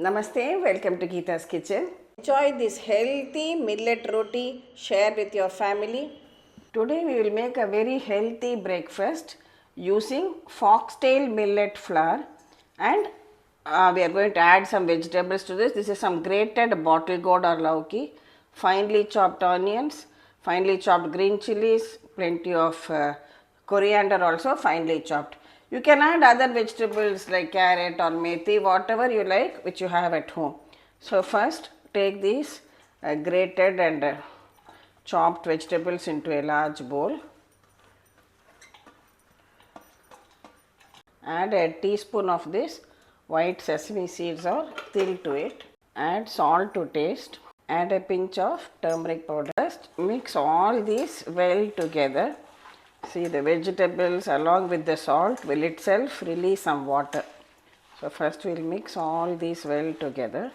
Namaste, welcome to Geeta's Kitchen. Enjoy this healthy millet roti, share with your family. Today we will make a very healthy breakfast using foxtail millet flour, and we are going to add some vegetables to this. This is some grated bottlegourd or lauki, finely chopped onions, finely chopped green chillis, plenty of coriander also finely chopped. You can add other vegetables like carrot or methi, whatever you like, which you have at home. So first take these grated and chopped vegetables into a large bowl. Add a teaspoon of this white sesame seeds or til to it. Add salt to taste. Add a pinch of turmeric powder. Just mix all these well together. See, the vegetables along with the salt will itself release some water. So first we will mix all these well together.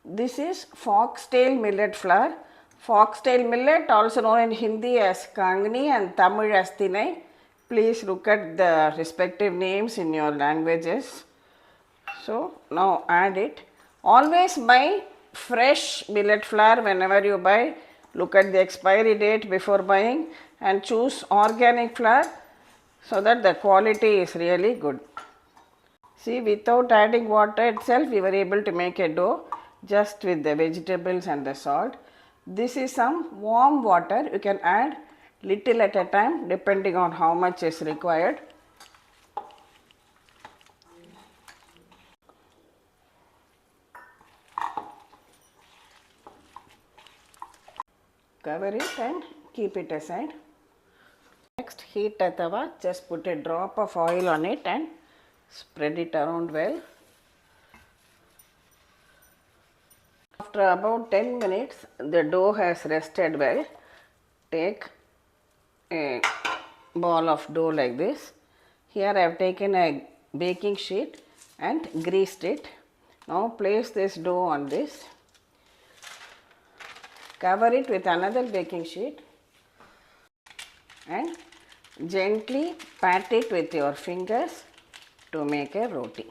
This is foxtail millet flour. Foxtail millet, also known in Hindi as Kangni and Tamil as Thinai. Please look at the respective names in your languages. So now add it. Always buy fresh millet flour whenever you buy. Look at the expiry date before buying and choose organic flour so that the quality is really good. See, without adding water itself, we were able to make a dough just with the vegetables and the salt. This is some warm water. You can add little at a time depending on how much is required. Cover it and keep it aside. Next, heat a tawa. Just put a drop of oil on it and spread it around well. After about 10 minutes, the dough has rested well. Take a ball of dough like this. Here I have taken a baking sheet and greased it. Now place this dough on this. Cover it with another baking sheet and gently pat it with your fingers to make a roti.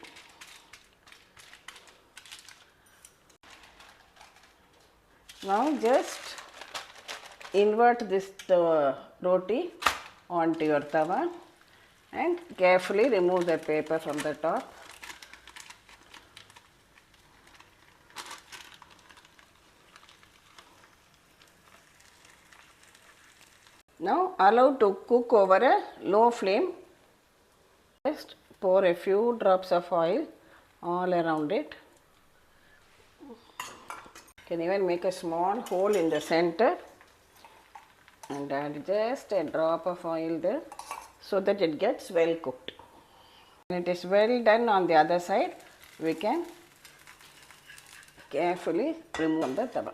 Now just invert this roti onto your tawa and carefully remove the paper from the top. Now allow to cook over a low flame. Just pour a few drops of oil all around it. You can even make a small hole in the center and add just a drop of oil there so that it gets well cooked. When it is well done on the other side, we can carefully remove from the tawa.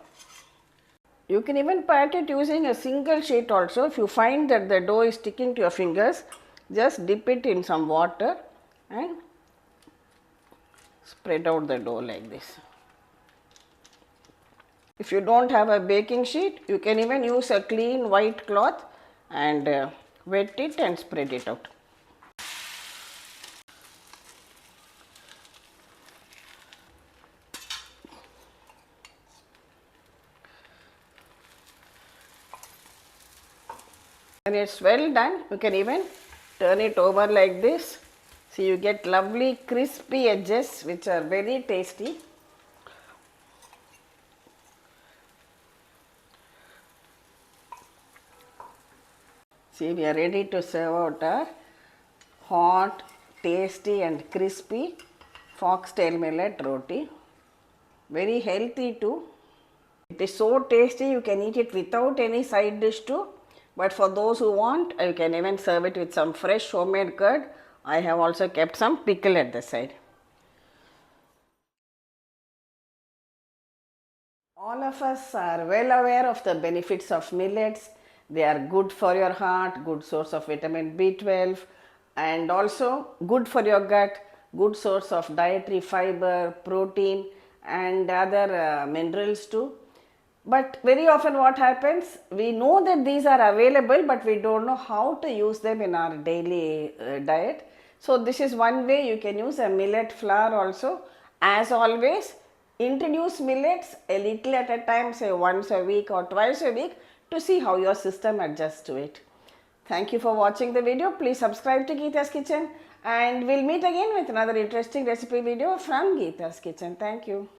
You can even pat it using a single sheet also. If you find that the dough is sticking to your fingers, just dip it in some water and spread out the dough like this. If you don't have a baking sheet, you can even use a clean white cloth and wet it and spread it out. When it's well done, you can even turn it over like this. See, you get lovely crispy edges which are very tasty. See, we are ready to serve out our hot, tasty and crispy foxtail millet roti. Very healthy too. It is so tasty, you can eat it without any side dish too. But for those who want, you can even serve it with some fresh homemade curd. I have also kept some pickle at the side. All of us are well aware of the benefits of millets. They are good for your heart, good source of vitamin B12 and also good for your gut, good source of dietary fiber, protein and other minerals too. But very often what happens, we know that these are available but we don't know how to use them in our daily diet. So this is one way you can use a millet flour also. As always, introduce millets a little at a time, say once a week or twice a week, to see how your system adjusts to it. Thank you for watching the video. Please subscribe to Geeta's Kitchen, and we'll meet again with another interesting recipe video from Geeta's Kitchen. Thank you.